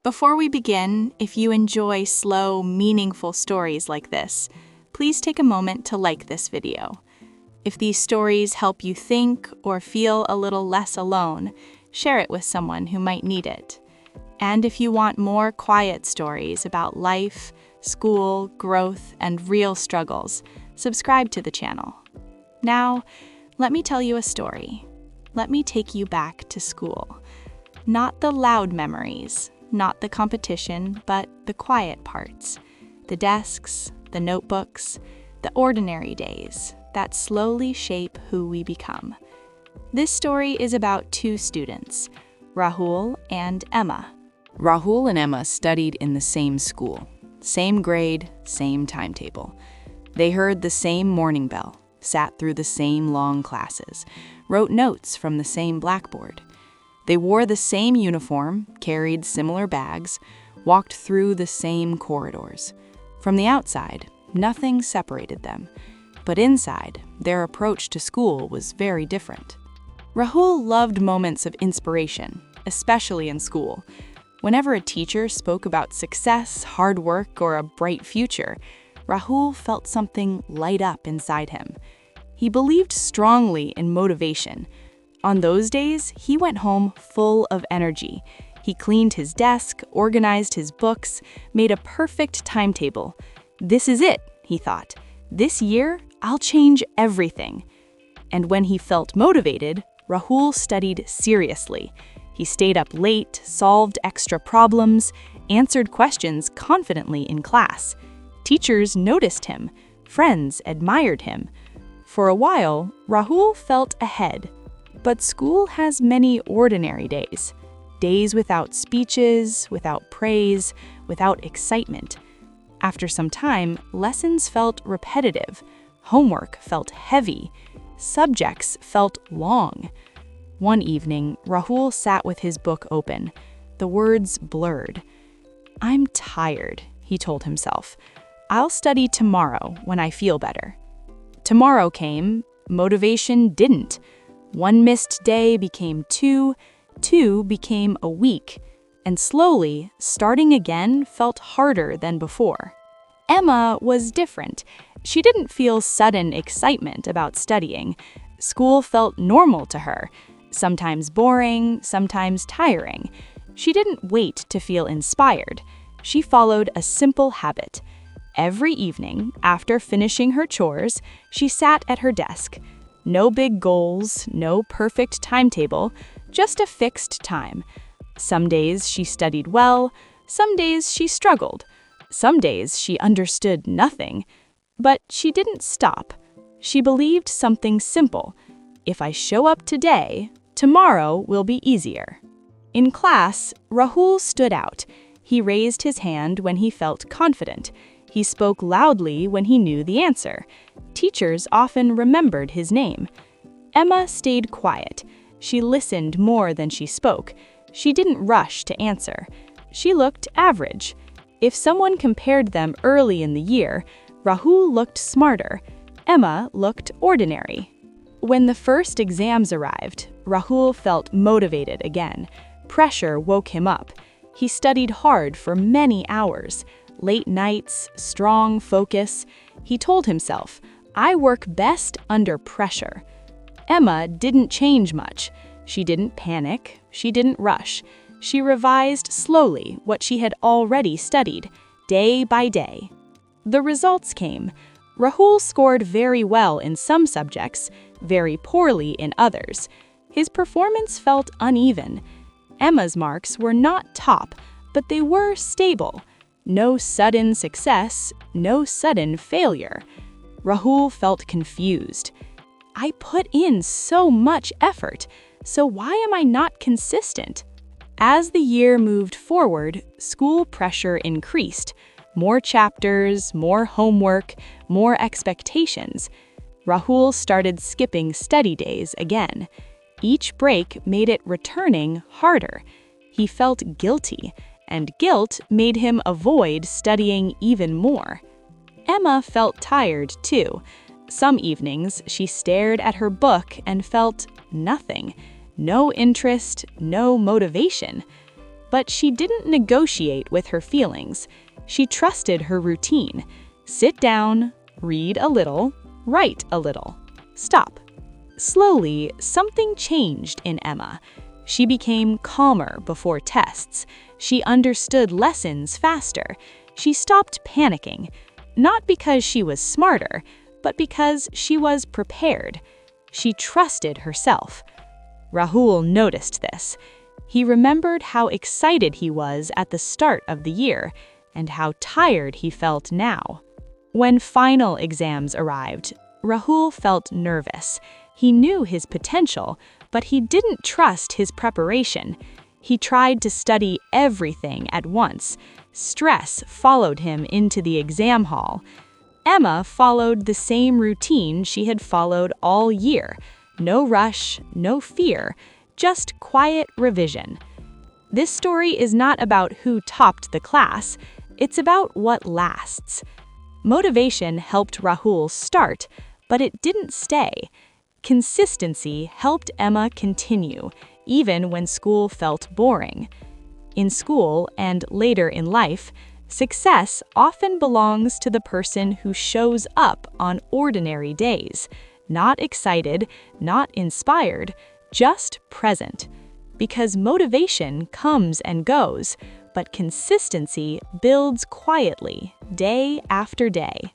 Before we begin, if you enjoy slow, meaningful stories like this, please take a moment to like this video. If these stories help you think or feel a little less alone, share it with someone who might need it. And if you want more quiet stories about life, school, growth, and real struggles, subscribe to the channel. Now, let me tell you a story. Let me take you back to school. Not the loud memories, not the competition, but the quiet parts. The desks, the notebooks, the ordinary days that slowly shape who we become. This story is about two students, Rahul and Emma. Rahul and Emma studied in the same school, same grade, same timetable. They heard the same morning bell, sat through the same long classes, wrote notes from the same blackboard. They wore the same uniform, carried similar bags, walked through the same corridors. From the outside, nothing separated them, but inside, their approach to school was very different. Rahul loved moments of inspiration, especially in school. Whenever a teacher spoke about success, hard work, or a bright future, Rahul felt something light up inside him. He believed strongly in motivation. On those days, he went home full of energy. He cleaned his desk, organized his books, made a perfect timetable. This is it, he thought. This year, I'll change everything. And when he felt motivated, Rahul studied seriously. He stayed up late, solved extra problems, answered questions confidently in class. Teachers noticed him. Friends admired him. For a while, Rahul felt ahead. But school has many ordinary days. Days without speeches, without praise, without excitement. After some time, lessons felt repetitive. Homework felt heavy. Subjects felt long. One evening, Rahul sat with his book open. The words blurred. "I'm tired," he told himself. "I'll study tomorrow when I feel better." Tomorrow came, motivation didn't. One missed day became two became a week, and slowly, starting again felt harder than before. Emma was different. She didn't feel sudden excitement about studying. School felt normal to her. Sometimes boring, sometimes tiring. She didn't wait to feel inspired. She followed a simple habit. Every evening, after finishing her chores, she sat at her desk. No big goals, no perfect timetable, just a fixed time. Some days she studied well, some days she struggled. Some days she understood nothing. But she didn't stop. She believed something simple. If I show up today, tomorrow will be easier. In class, Rahul stood out. He raised his hand when he felt confident. He spoke loudly when he knew the answer. Teachers often remembered his name. Emma stayed quiet. She listened more than she spoke. She didn't rush to answer. She looked average. If someone compared them early in the year, Rahul looked smarter. Emma looked ordinary. When the first exams arrived, Rahul felt motivated again. Pressure woke him up. He studied hard for many hours. Late nights, strong focus. He told himself, "I work best under pressure." Emma didn't change much. She didn't panic. She didn't rush. She revised slowly what she had already studied, day by day. The results came. Rahul scored very well in some subjects, very poorly in others. His performance felt uneven. Emma's marks were not top, but they were stable. No sudden success, no sudden failure. Rahul felt confused. I put in so much effort, so why am I not consistent? As the year moved forward, school pressure increased. More chapters, more homework, more expectations. Rahul started skipping study days again. Each break made it returning harder. He felt guilty, and guilt made him avoid studying even more. Emma felt tired too. Some evenings, she stared at her book and felt nothing. No interest, no motivation. But she didn't negotiate with her feelings. She trusted her routine. Sit down, read a little, write a little, stop. Slowly, something changed in Emma. She became calmer before tests. She understood lessons faster. She stopped panicking, not because she was smarter, but because she was prepared. She trusted herself. Rahul noticed this. He remembered how excited he was at the start of the year and how tired he felt now. When final exams arrived, Rahul felt nervous. He knew his potential, but he didn't trust his preparation. He tried to study everything at once. Stress followed him into the exam hall. Emma followed the same routine she had followed all year. No rush, no fear, just quiet revision. This story is not about who topped the class, it's about what lasts. Motivation helped Rahul start, but it didn't stay. Consistency helped Emma continue, even when school felt boring. In school and later in life, success often belongs to the person who shows up on ordinary days, not excited, not inspired, just present. Because motivation comes and goes, but consistency builds quietly, day after day.